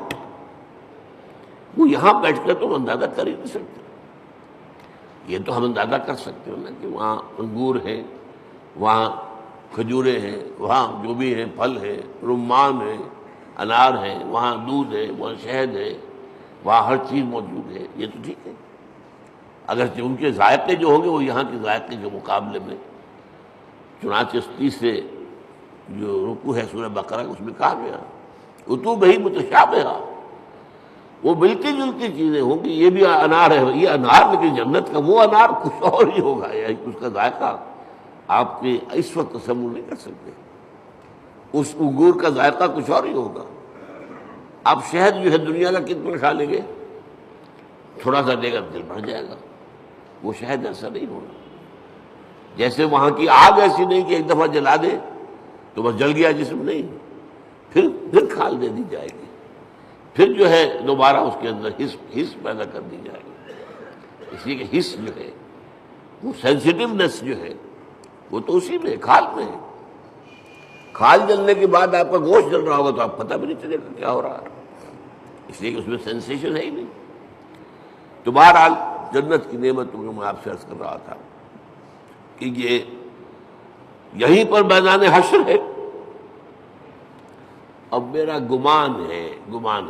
وہ یہاں بیٹھ کر تو ہم اندازہ کر ہی نہیں سکتے۔ یہ تو ہم اندازہ کر سکتے ہیں نا کہ وہاں انگور ہیں، وہاں کھجوریں ہیں، وہاں جو بھی ہیں پھل ہیں، رمان ہیں، انار ہیں، وہاں دودھ ہے، وہاں شہد ہے، وہاں ہر چیز موجود ہے، یہ تو ٹھیک ہے۔ اگرچہ ان کے ذائقے جو ہوں گے وہ یہاں کے ذائقے کے مقابلے میں، چنانچہ 30 سے جو رکوع ہے سورہ بقرہ اس میں کہا گیا اتوبہ متشابہہ، وہ ملتی جلتی چیزیں ہوں گی۔ یہ بھی انار ہے، یہ انار، لیکن جنت کا وہ انار کچھ اور ہی ہوگا، اس کا ذائقہ آپ کے اس وقت تصور نہیں کر سکتے۔ اس انگور کا ذائقہ کچھ اور ہی ہوگا۔ آپ شہد جو ہے دنیا کا کتنا کھا لیں گے، تھوڑا سا لے کر دل بھر جائے گا، وہ شہد ایسا نہیں ہوگا۔ جیسے وہاں کی آگ ایسی نہیں کہ ایک دفعہ جلا دے تو بس جل گیا جسم، نہیں، پھر کھال دے دی جائے گی، پھر جو ہے دوبارہ اس کے اندر حس پیدا کر دی جائے گی۔ اس لیے کہ حس جو ہے وہ سینسٹیونیس جو ہے وہ تو اسی میں، کھال میں ہے۔ کھال جلنے کے بعد آپ کا گوشت جل رہا ہوگا تو آپ پتہ بھی نہیں چلے گا کیا ہو رہا ہے، اس لیے کہ اس میں سینسیشن ہے ہی نہیں۔ تو بہرحال جنت کی نعمتوں کو میں آپ سے عرض کر رہا تھا کہ یہ یہیں پر میدان حشر ہے۔ اب میرا گمان ہے،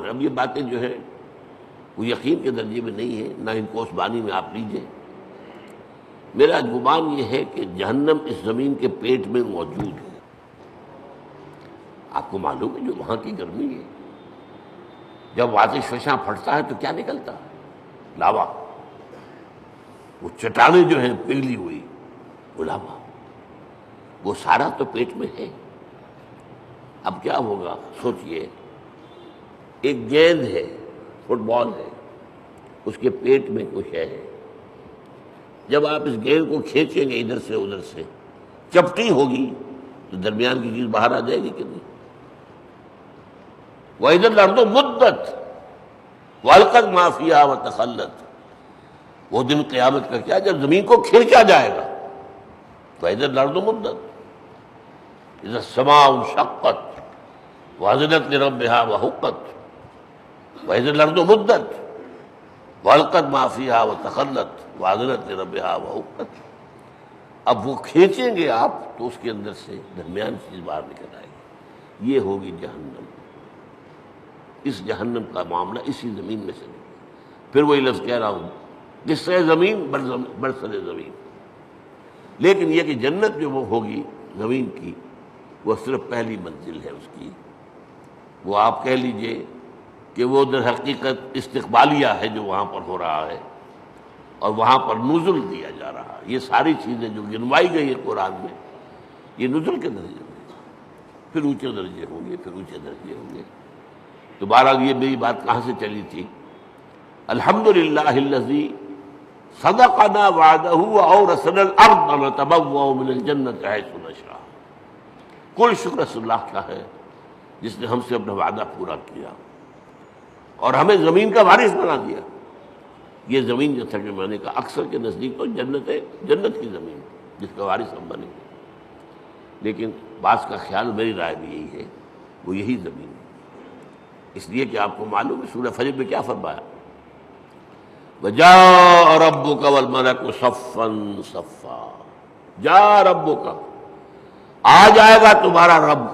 اب یہ باتیں جو ہیں وہ یقین کے درجے میں نہیں ہے، نہ ان کو اس بانی میں آپ لیجئے۔ میرا گمان یہ ہے کہ جہنم اس زمین کے پیٹ میں موجود ہے۔ آپ کو معلوم ہے جو وہاں کی گرمی ہے، جب آتش فشاں پھٹتا ہے تو کیا نکلتا ہے؟ لاوا۔ وہ چٹانیں جو ہیں پگھلی ہوئی، وہ لاوا، وہ سارا تو پیٹ میں ہے۔ اب کیا ہوگا سوچئے، ایک گیند ہے، فٹ بال ہے، اس کے پیٹ میں کچھ ہے، جب آپ اس گیند کو کھینچیں گے ادھر سے ادھر سے، چپٹی ہوگی تو درمیان کی چیز باہر آ جائے گی کہ نہیں؟ وَإِذَا الْأَرْضُ مُدَّتْ وَأَلْقَتْ مَا فِيهَا وَتَخَلَّتْ۔ وہ دن قیامت کا کیا جب زمین کو کھینچا جائے گا۔ وَإِذَا الْأَرْضُ مُدَّتْ إِذَا السَّمَاءُ انشَقَّتْ وَأَذِنَتْ لِرَبِّهَا وَحُقَّتْ وَإِذَا الْأَرْضُ مُدَّتْ وَأَلْقَتْ مَا فِيهَا وَتَخَلَّتْ وَأَذِنَتْ لِرَبِّهَا وَحُقَّتْ۔ اب وہ کھینچیں گے آپ تو اس کے اندر سے درمیان چیز باہر نکل آئے گی، یہ ہوگی جہنم۔ اس جہنم کا معاملہ اسی زمین میں سے نکلا۔ پھر وہی لفظ کہہ رہا ہوں قصہ زمین برسر زمین. لیکن یہ کہ جنت جو وہ ہوگی زمین کی، وہ صرف پہلی منزل ہے اس کی. وہ آپ کہہ لیجئے کہ وہ در حقیقت استقبالیہ ہے جو وہاں پر ہو رہا ہے، اور وہاں پر نزل دیا جا رہا ہے. یہ ساری چیزیں جو گنوائی گئی ہے قرآن میں، یہ نزل کے درجے میں، پھر اونچے درجے ہوں گے، پھر اونچے درجے ہوں گے. تو بہرحال یہ میری بات کہاں سے چلی تھی؟ الحمدللہ الذی صدقنا وعدہ واورثنا الارض نتبوأ من الجنۃ حیث نشاء. کل شکر اس اللہ کا ہے جس نے ہم سے اپنا وعدہ پورا کیا اور ہمیں زمین کا وارث بنا دیا. یہ زمین جو تھا کہ میں نے کہا اکثر کے نزدیک تو جنت ہے، جنت کی زمین جس کا وارث ہم بنے گے، لیکن بعض کا خیال، میری رائے بھی یہی ہے، وہ یہی زمین ہے. اس لیے کہ آپ کو معلوم ہے سورہ فجر میں کیا فرمایا؟ وَجَاءَ رَبُّكَ وَالْمَلَكُ صَفًّا صَفًّا. جاء ربک، آ جائے گا تمہارا رب.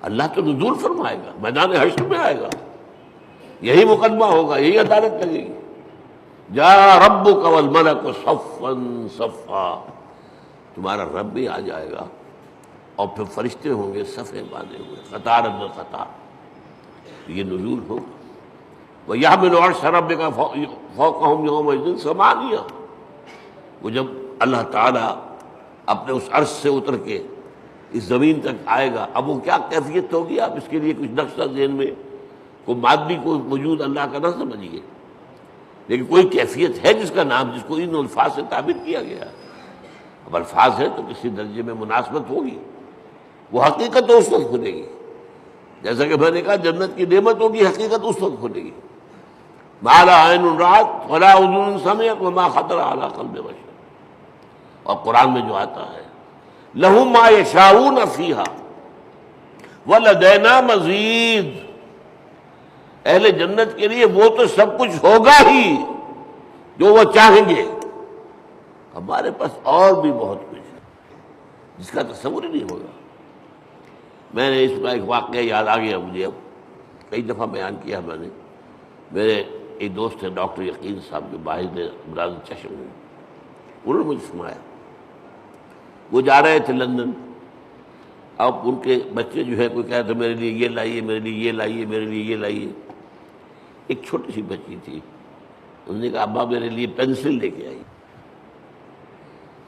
اللہ تو نزول فرمائے گا، میدان حشر میں آئے گا، یہی مقدمہ ہوگا، یہی عدالت لگے گی. جاء ربک والملک صفا صفا. تمہارا رب بھی آ جائے گا اور پھر فرشتے ہوں گے صفے باندھے ہوئے، قطار اندر قطار. یہ نزول ہوگا. وَيَحْمِلُ عَرْشَ رَبِّكَ فَوْقَهُمْ يَوْمَئِذٍ ثَمَانِيَةٌ. وہ جب اللہ تعالیٰ اپنے اس عرش سے اتر کے اس زمین تک آئے گا، اب وہ کیا کیفیت ہوگی، آپ اس کے لیے کچھ نقشہ ذہن میں، کوئی مادی کوئی وجود اللہ کا نہ سمجھیے، لیکن کوئی کیفیت ہے جس کا نام، جس کو ان الفاظ سے تعبیر کیا گیا. اب الفاظ ہے تو کسی درجے میں مناسبت ہوگی. وہ حقیقت تو اس وقت کھلے گی، جیسا کہ میں نے کہا جنت کی نعمت ہوگی، حقیقت اس وقت کھلے گی. ما لا عین رأت ولا اذن سمعت وما خطر علی قلب بشر. اور قرآن میں جو آتا ہے لہم ما یشاؤون فیہا ولدینا مزید. اہل جنت کے لیے وہ تو سب کچھ ہوگا ہی جو وہ چاہیں گے، ہمارے پاس اور بھی بہت کچھ ہے جس کا تصور ہی نہیں ہوگا. میں نے اس کا ایک واقعہ یاد آ گیا مجھے، اب کئی دفعہ بیان کیا میں نے. میرے ایک دوست ہیں ڈاکٹر یقین صاحب جو باہر امراض چشم ہیں، انہوں نے مجھے سنایا وہ جا رہے تھے لندن. اب ان کے بچے جو ہے کوئی کہتے میرے لیے یہ لائیے، میرے لیے یہ لائیے، میرے لیے یہ لائیے. ایک چھوٹی سی بچی تھی، انہوں نے کہا ابا میرے لیے پینسل لے کے آئی.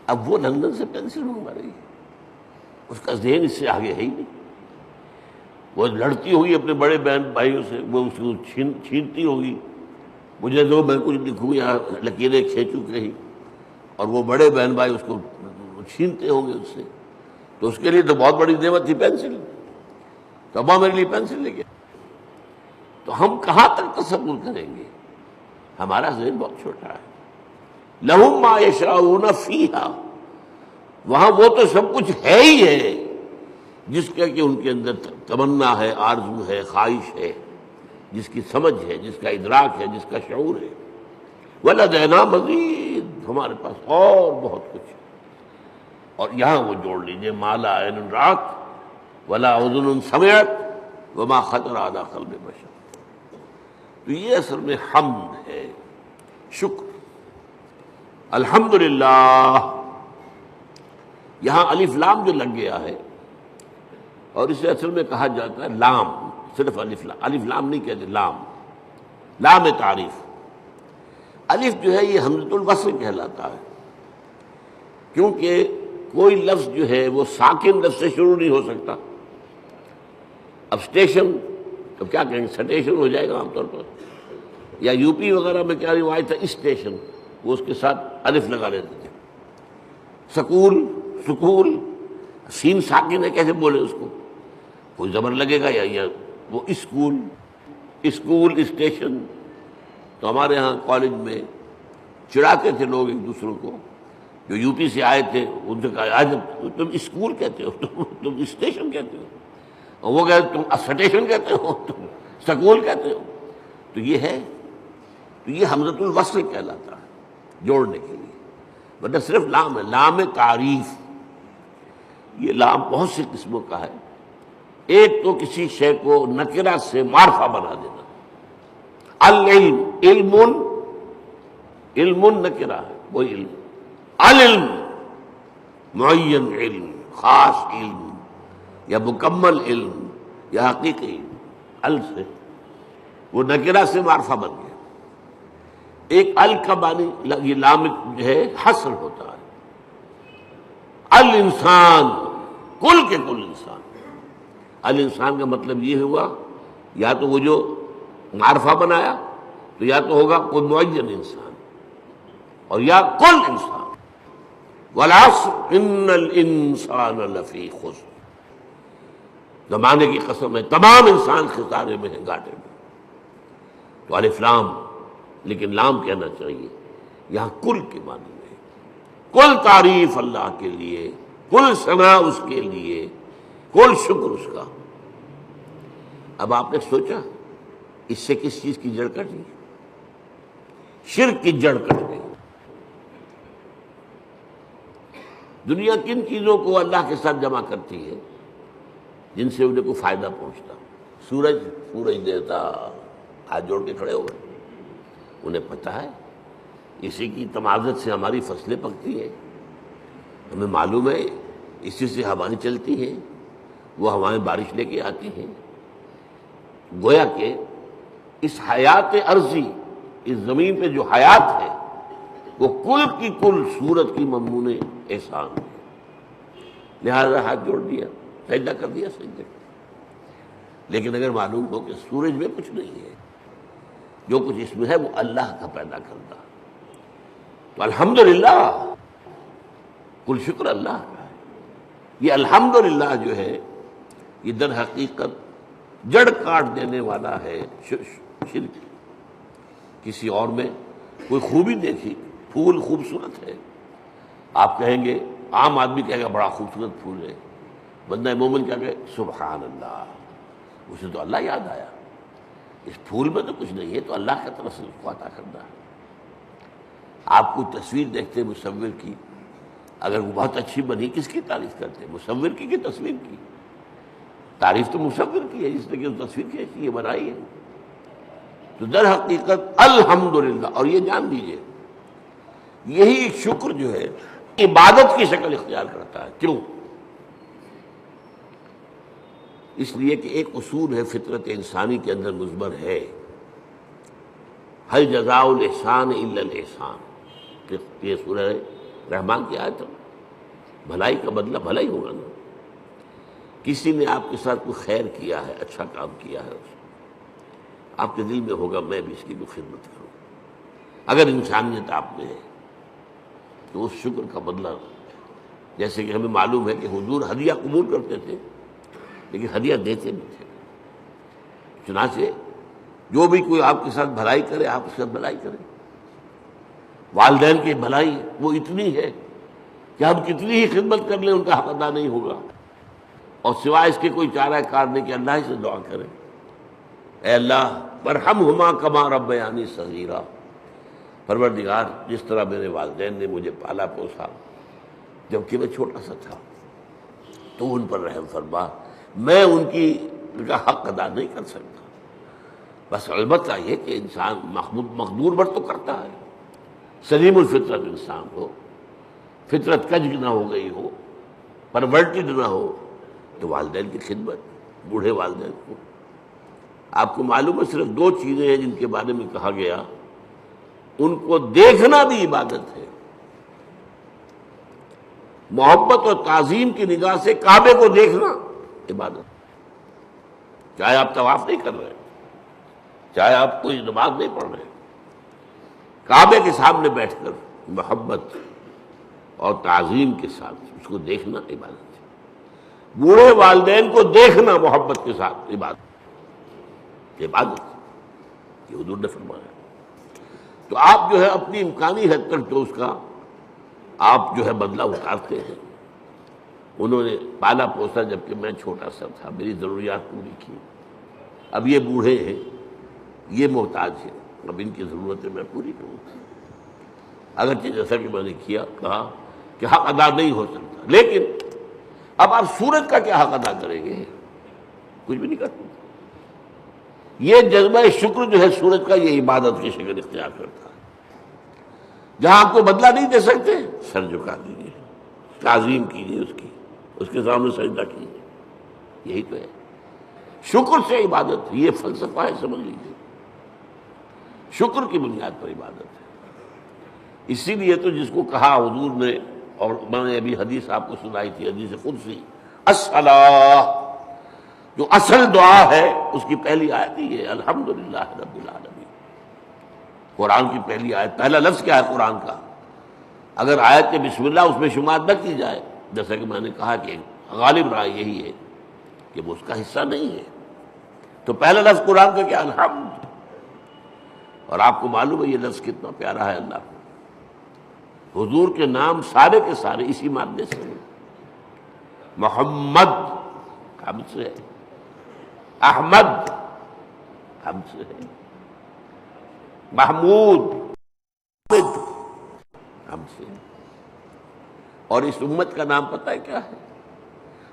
اب وہ لندن سے پینسل منگوا رہی ہے، اس کا ذہن اس سے آگے ہے ہی نہیں. وہ لڑتی ہوگی اپنے بڑے بہن بھائیوں سے، وہ اس کو چھینتی ہوگی، مجھے دو میں کچھ لکھوں یا لکیریں کھینچوں کہیں، اور وہ بڑے بہن بھائی اس کو چھینتے ہوں گے اس سے. تو اس کے لیے تو بہت بڑی نعمت تھی پینسل. تو ابا میرے لیے پینسل لے کے. تو ہم کہاں تک تصور کریں گے؟ ہمارا ذہن بہت چھوٹا ہے. لہم ما یشاؤون فیہا، وہاں وہ تو سب کچھ ہے ہی ہے جس کا کہ ان کے اندر تمنا ہے، آرزو ہے، خواہش ہے، جس کی سمجھ ہے، جس کا ادراک ہے، جس کا شعور ہے. وَلَدَيْنَا مَزِيدٌ، ہمارے پاس اور بہت کچھ ہے. اور یہاں وہ جوڑ لیجئے ما لا عین رأت ولا اذن سمعت وما خطر علی قلب بشر. تو یہ اصل میں حمد ہے، شکر. الحمدللہ. یہاں الف لام جو لگ گیا ہے، اور اسے اصل میں کہا جاتا ہے لام، صرف الف لام نہیں کہتے، لام، لام تعریف. الف جو ہے یہ حمزۃ الوصل کہلاتا ہے، کیونکہ کوئی لفظ جو ہے وہ ساکن لفظ سے شروع نہیں ہو سکتا. اب اسٹیشن تو کیا کہیں گے، سٹیشن ہو جائے گا عام طور پر، یا یو پی وغیرہ میں کیا روایت ہے اسٹیشن، وہ اس کے ساتھ الف لگا لیتے تھے. سکول، سکول، سین ساکن ہے، کیسے بولے اس کو، کوئی زبر لگے گا یا وہ اسکول، اسکول، اسٹیشن. تو ہمارے ہاں کالج میں چڑھاتے تھے لوگ ایک دوسروں کو جو یو پی سے آئے تھے، ان سے کہا آج تم اسکول کہتے ہو، تم اسٹیشن کہتے ہو، اور وہ کہتے تم اسٹیشن کہتے ہو، تم سکول کہتے ہو. تو یہ ہے، تو یہ حمزۃ الوصل کہلاتا ہے جوڑنے کے لیے. ورنہ صرف لام ہے، لام تعریف. یہ لام بہت سی قسموں کا ہے. ایک تو کسی شے کو نکرہ سے معرفہ بنا دینا. العلم، علم علم نکرہ ہے، وہی علم، العلم معین علم، خاص علم یا مکمل علم یا حقیقی علم، ال سے وہ نکرہ سے معرفہ بن گیا۔ ایک ال کا معنی یہ لام جو ہے حصر ہوتا ہے، الانسان کل کے کل انسان، الانسان کا مطلب یہ ہوا یا تو وہ جو معرفہ بنایا تو یا تو ہوگا کوئی معین انسان اور یا کل انسان۔ والعصر ان الانسان لفی خسر، زمانے کی قسم ہے تمام انسان خسارے میں ہے، گھاٹے میں۔ تو الف لام، لیکن لام کہنا چاہیے یہاں کل کے معنی میں، کل تعریف اللہ کے لیے، کل ثنا اس کے لیے، کل شکر اس کا۔ اب آپ نے سوچا اس سے کس چیز کی جڑ کٹ گئی؟ شرک کی جڑ کٹ گئی۔ دنیا کن چیزوں کو اللہ کے ساتھ جمع کرتی ہے جن سے انہیں کوئی فائدہ پہنچتا؟ سورج دیوتا ہاتھ جوڑ کے کھڑے ہوئے، انہیں پتہ ہے اسی کی تمازت سے ہماری فصلیں پکتی ہیں، ہمیں معلوم ہے اسی سے ہوائیں چلتی ہیں، وہ ہوائیں بارش لے کے آتی ہیں۔ گویا کہ اس حیات عرضی، اس زمین پہ جو حیات ہے وہ کل کی کل صورت کی ممنون احسان ہے، لہذا ہاتھ جوڑ دیا، سجدہ کر دیا، سجدہ۔ لیکن اگر معلوم ہو کہ سورج میں کچھ نہیں ہے، جو کچھ اس میں ہے وہ اللہ کا پیدا کرتا، تو الحمدللہ، کل شکر اللہ کا ہے۔ یہ الحمدللہ جو ہے یہ در حقیقت جڑ کاٹ دینے والا ہے شرک۔ کسی اور میں کوئی خوبی دیکھی، پھول خوبصورت ہے، آپ کہیں گے، عام آدمی کہے گا بڑا خوبصورت پھول ہے، بندہ مومن کیا کہے سبحان اللہ، اسے تو اللہ یاد آیا، اس پھول میں تو کچھ نہیں ہے، تو اللہ کا طرف سے اس کو عطا کرنا ہے۔ آپ کو تصویر دیکھتے مصور کی، اگر وہ بہت اچھی بنی، کس کی تعریف کرتے؟ مصور کی کہ تصویر کی؟ تعریف تو مصور کی ہے جس نے کہ تصویر کھینچی ہے، بنائی ہے۔ تو در حقیقت الحمدللہ، اور یہ جان دیجئے یہی شکر جو ہے عبادت کی شکل اختیار کرتا ہے۔ کیوں؟ اس لیے کہ ایک اصول ہے فطرت انسانی کے اندر مضمر ہے، هل جزاء الاحسان الا الاحسان، یہ سورہ رحمان کی آیت ہے، بھلائی کا بدلہ بھلا ہی ہوگا نا۔ کسی نے آپ کے ساتھ کوئی خیر کیا ہے، اچھا کام کیا ہے، آپ کے دل میں ہوگا میں بھی اس کی کوئی خدمت کروں۔ اگر انسانیت آپ میں ہے تو اس شکر کا بدلہ، جیسے کہ ہمیں معلوم ہے کہ حضور ہدیہ قبول کرتے تھے لیکن ہدیہ دیتے بھی تھے، چنانچہ جو بھی کوئی آپ کے ساتھ بھلائی کرے آپ اس کے ساتھ بھلائی کریں۔ والدین کی بھلائی وہ اتنی ہے کہ ہم کتنی ہی خدمت کر لیں ان کا حق ادا نہیں ہوگا، اور سوائے اس کے کوئی چارہ کار نہیں کہ اللہ ہی سے دعا کریں، اے اللہ ارحمہما کما ربیانی صغیرا، پروردگار جس طرح میرے والدین نے مجھے پالا پوسا جبکہ میں چھوٹا سا تھا، تو ان پر رحم فرما، میں ان کا حق ادا نہیں کر سکتا۔ بس البتہ یہ کہ انسان مقدور بر تو کرتا ہے، سلیم الفطرت انسان ہو، فطرت کج نہ ہو گئی ہو، پرورٹڈ نہ ہو، تو والدین کی خدمت، بوڑھے والدین کو۔ آپ کو معلوم ہے صرف دو چیزیں ہیں جن کے بارے میں کہا گیا ان کو دیکھنا بھی عبادت ہے۔ محبت اور تعظیم کی نگاہ سے کعبے کو دیکھنا عبادت، چاہے آپ طواف نہیں کر رہے، چاہے آپ کوئی نماز نہیں پڑھ رہے، کعبے کے سامنے بیٹھ کر محبت اور تعظیم کے ساتھ اس کو دیکھنا عبادت ہے۔ بوڑھے والدین کو دیکھنا محبت کے ساتھ عبادت، یہ حضور نے فرمایا۔ تو آپ جو ہے اپنی امکانی حد تک تو اس کا آپ جو ہے بدلہ اتارتے ہیں۔ انہوں نے پالا پوسا جبکہ میں چھوٹا سا تھا، میری ضروریات پوری کی، اب یہ بوڑھے ہیں، یہ محتاج ہیں، اب ان کی ضرورتیں میں پوری کروں۔ اگرچہ جیسا کہ میں نے کہا کہ حق ادا نہیں ہو سکتا، لیکن اب آپ سورج کا کیا حق ادا کریں گے؟ کچھ بھی نہیں کر سکتے۔ یہ جذبہ شکر جو ہے سورج کا، یہ عبادت کی شکل اختیار کرتا ہے۔ جہاں آپ کو بدلہ نہیں دے سکتے سر جھکا دیجیے، تعظیم کیجیے اس کے سامنے سجدہ کیجیے، یہی تو ہے شکر سے عبادت. یہ فلسفہ ہے، سمجھ لیجیے، شکر کی بنیاد پر عبادت ہے. اسی لیے تو جس کو کہا حضور نے، اور میں نے ابھی حدیث آپ کو سنائی تھی، حدیث قدسی، الصلاۃ، جو اصل دعا ہے اس کی پہلی آیت ہی ہے الحمدللہ رب العالمین. قرآن کی پہلی آیت، پہلا لفظ کیا ہے قرآن کا؟ اگر آیت کے بسم اللہ اس میں شمار نہ کی جائے، جیسا کہ میں نے کہا کہ غالب رائے یہی ہے کہ وہ اس کا حصہ نہیں ہے، تو پہلا لفظ قرآن کا کیا؟ الحمد. اور آپ کو معلوم ہے یہ لفظ کتنا پیارا ہے اللہ کو. حضور کے نام سارے کے سارے اسی مادے سے ہیں. محمد حمد سے ہے، احمد حمد سے ہے، محمود حمد سے ہے. اور اس امت کا نام پتہ ہے کیا ہے؟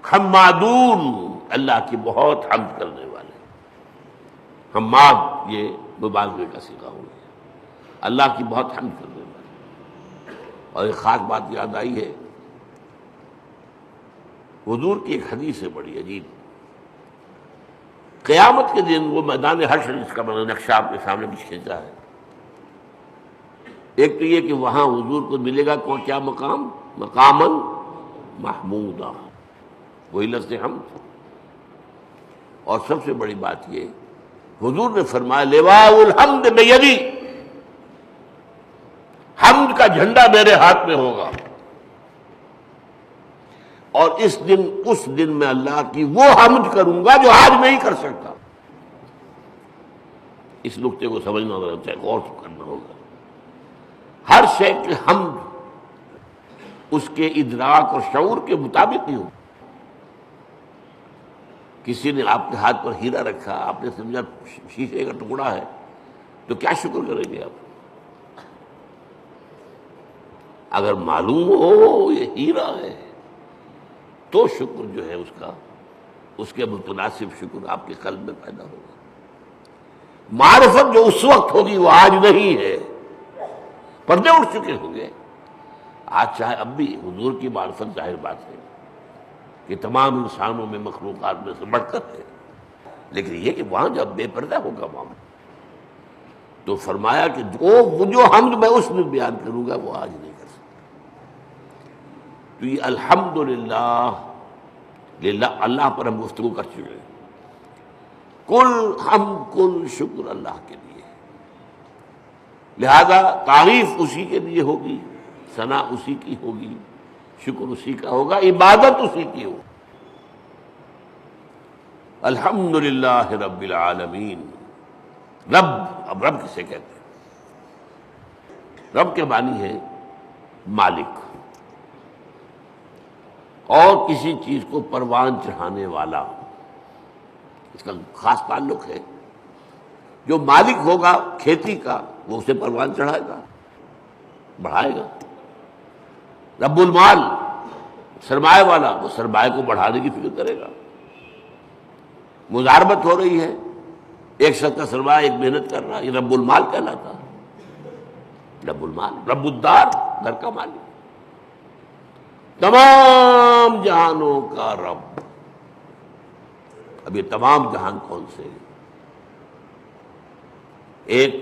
حمادون، اللہ کی بہت حمد کرنے والے. حماد یہ مبالغے کا صیغہ ہو گیا، اللہ کی بہت حمد کرنے والے. اور ایک خاص بات یاد آئی ہے، حضور کی ایک حدیث ہے بڑی عجیب. قیامت کے دن وہ میدان حشر، جس کا میں نے نقشہ آپ کے سامنے بھی کھینچا ہے، ایک تو یہ کہ وہاں حضور کو ملے گا کیا مقام؟ مقاماً محمودا، وہی لفظ حمد. اور سب سے بڑی بات یہ، حضور نے فرمایا لواء الحمد بیدی، حمد کا جھنڈا میرے ہاتھ میں ہوگا. اور اس دن میں اللہ کی وہ حمد کروں گا جو آج نہیں کر سکتا. اس نقطے کو سمجھنا ہوگا، چاہے غور کرنا ہوگا. ہر شے کی حمد اس کے ادراک اور شعور کے مطابق ہی ہو. کسی نے آپ کے ہاتھ پر ہیرا رکھا، آپ نے سمجھا شیشے کا ٹکڑا ہے، تو کیا شکر کریں گے آپ؟ اگر معلوم ہو یہ ہیرا ہے تو شکر جو ہے اس کے متناسب شکر آپ کے قلب میں پیدا ہوگا. معرفت جو اس وقت ہوگی وہ آج نہیں ہے، پردے اٹھ چکے ہوں گے. آج چاہے اب بھی حضور کی معرفت ظاہر بات ہے کہ تمام انسانوں میں، مخلوقات میں سے بڑھ کر ہے، لیکن یہ کہ وہاں جب بے پردہ ہوگا معاملہ، تو فرمایا کہ جو حمد میں اس میں بیان کروں گا وہ آج نہیں کر سکتا. تو یہ الحمدللہ، اللہ پر ہم گفتگو کر چکے ہیں. کل شکر اللہ کے لیے، لہذا تعریف اسی کے لیے ہوگی، ثنا اسی کی ہوگی، شکر اسی کا ہوگا، عبادت اسی کی ہوگی. الحمدللہ رب العالمین. اب رب کسے کہتے ہیں؟ رب کے معنی ہے مالک، اور کسی چیز کو پروان چڑھانے والا. اس کا خاص تعلق ہے، جو مالک ہوگا کھیتی کا وہ اسے پروان چڑھائے گا، بڑھائے گا. رب المال، سرمایہ والا، وہ سرمایہ کو بڑھانے کی فکر کرے گا. مضاربت ہو رہی ہے، ایک شخص کا سرمایہ ایک محنت کر رہا ہے، یہ رب المال کہلاتا ہے. رب المال، رب الدار، گھر کا مالک، تمام جہانوں کا رب. اب یہ تمام جہان کون سے ہیں؟ ایک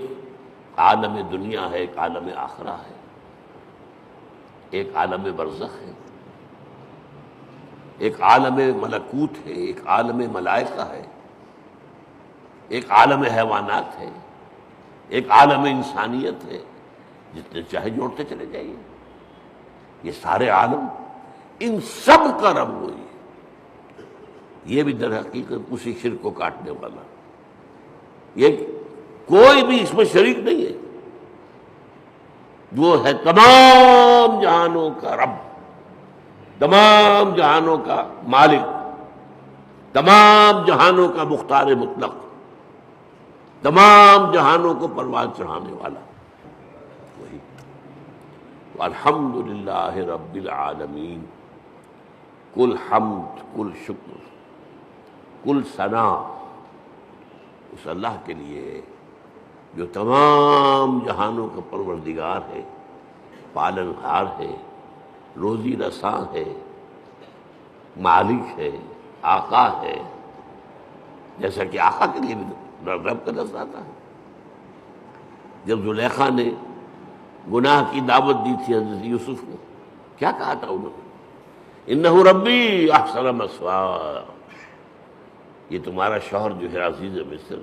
عالم دنیا ہے، ایک عالم آخرہ ہے، ایک عالم برزخ ہے، ایک عالم ملکوت ہے، ایک عالم ملائکہ ہے، ایک عالم حیوانات ہے، ایک عالم انسانیت ہے. جتنے چاہے جوڑتے چلے جائیے. یہ سارے عالم، ان سب کا رب وہی ہے. یہ بھی در حقیقت اسی شرک کو کاٹنے والا. یہ کوئی بھی اس میں شریک نہیں ہے. وہ ہے تمام جہانوں کا رب، تمام جہانوں کا مالک، تمام جہانوں کا مختار مطلق، تمام جہانوں کو پروان چڑھانے والا وہی. الحمدللہ رب العالمین. کل حمد، کل شکر، کل ثنا اس اللہ کے لیے جو تمام جہانوں کا پروردگار ہے، پالن ہار ہے، روزی رساں ہے، مالک ہے، آقا ہے، جیسا کہ آقا کے لیے بھی رب کا لفظ آتا ہے۔ جب زلیخا نے گناہ کی دعوت دی تھی حضرت یوسف کو، کیا کہا تھا انہوں نے؟ انہ ربی احسن مثوایا، یہ تمہارا شوہر جو ہے عزیز مصر،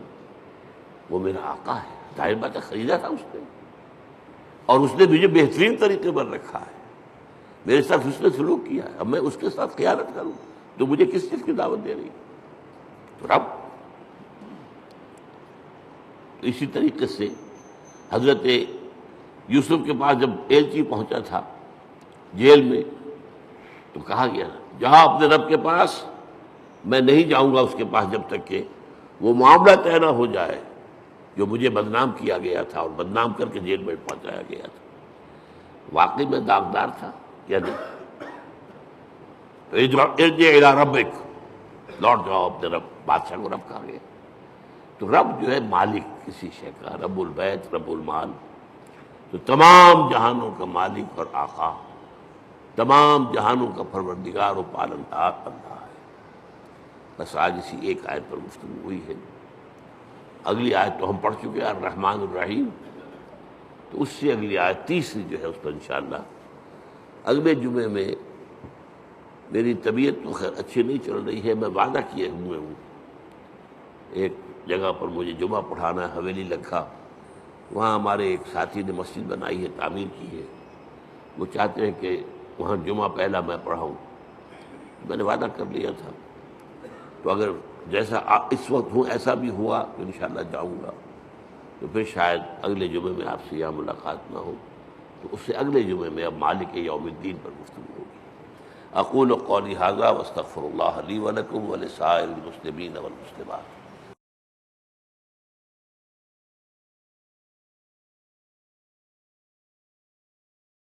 وہ میرا آقا ہے۔ ظاہر بات ہے خریدا تھا اس نے، اور اس نے مجھے بہترین طریقے پر رکھا ہے، میرے ساتھ اس نے سلوک کیا ہے، اب میں اس کے ساتھ خیانت کروں تو مجھے کس چیز کی دعوت دے رہی ہے؟ تو رب۔ اسی طریقے سے حضرت یوسف کے پاس جب ایلچی پہنچا تھا جیل میں، تو کہا گیا جہاں اپنے رب کے پاس، میں نہیں جاؤں گا اس کے پاس جب تک کہ وہ معاملہ طے نہ ہو جائے جو مجھے بدنام کیا گیا تھا اور بدنام کر کے جیل میں پہنچایا گیا تھا۔ واقعی میں داغدار تھا کیا نہیں؟ ارجع الی ربک، لوٹ جاؤ اپنے رب، بادشاہ کو رب کہا گیا۔ تو رب جو ہے مالک کسی شے کا، رب البیت، رب المال، تو تمام جہانوں کا مالک اور آقا، تمام جہانوں کا پروردگار و پالنہار اللہ ہے۔ بس آج اسی ایک آیت پر گفتگو ہوئی ہے، اگلی آیت تو ہم پڑھ چکے ہیں الرحمن الرحیم، تو اس سے اگلی آیت تیسری جو ہے اس پر انشاءاللہ اگلے جمعے میں، میری طبیعت تو خیر اچھی نہیں چل رہی ہے، میں وعدہ کیے ہوئے ہوں ایک جگہ پر مجھے جمعہ پڑھانا ہے، حویلی لکھا، وہاں ہمارے ایک ساتھی نے مسجد بنائی ہے، تعمیر کی ہے، وہ چاہتے ہیں کہ وہاں جمعہ پہلا میں پڑھاؤں، میں نے وعدہ کر لیا تھا، تو اگر جیسا اس وقت ہوں ایسا بھی ہوا تو انشاءاللہ جاؤں گا، تو پھر شاید اگلے جمعے میں آپ سے یہاں ملاقات نہ ہو، تو اس سے اگلے جمعے میں اب مالک یوم الدین پر گفتگو ہوگی۔ اقول قولی ھذا واستغفر اللہ لی ولکم ولسائر المسلمین والمسلمات۔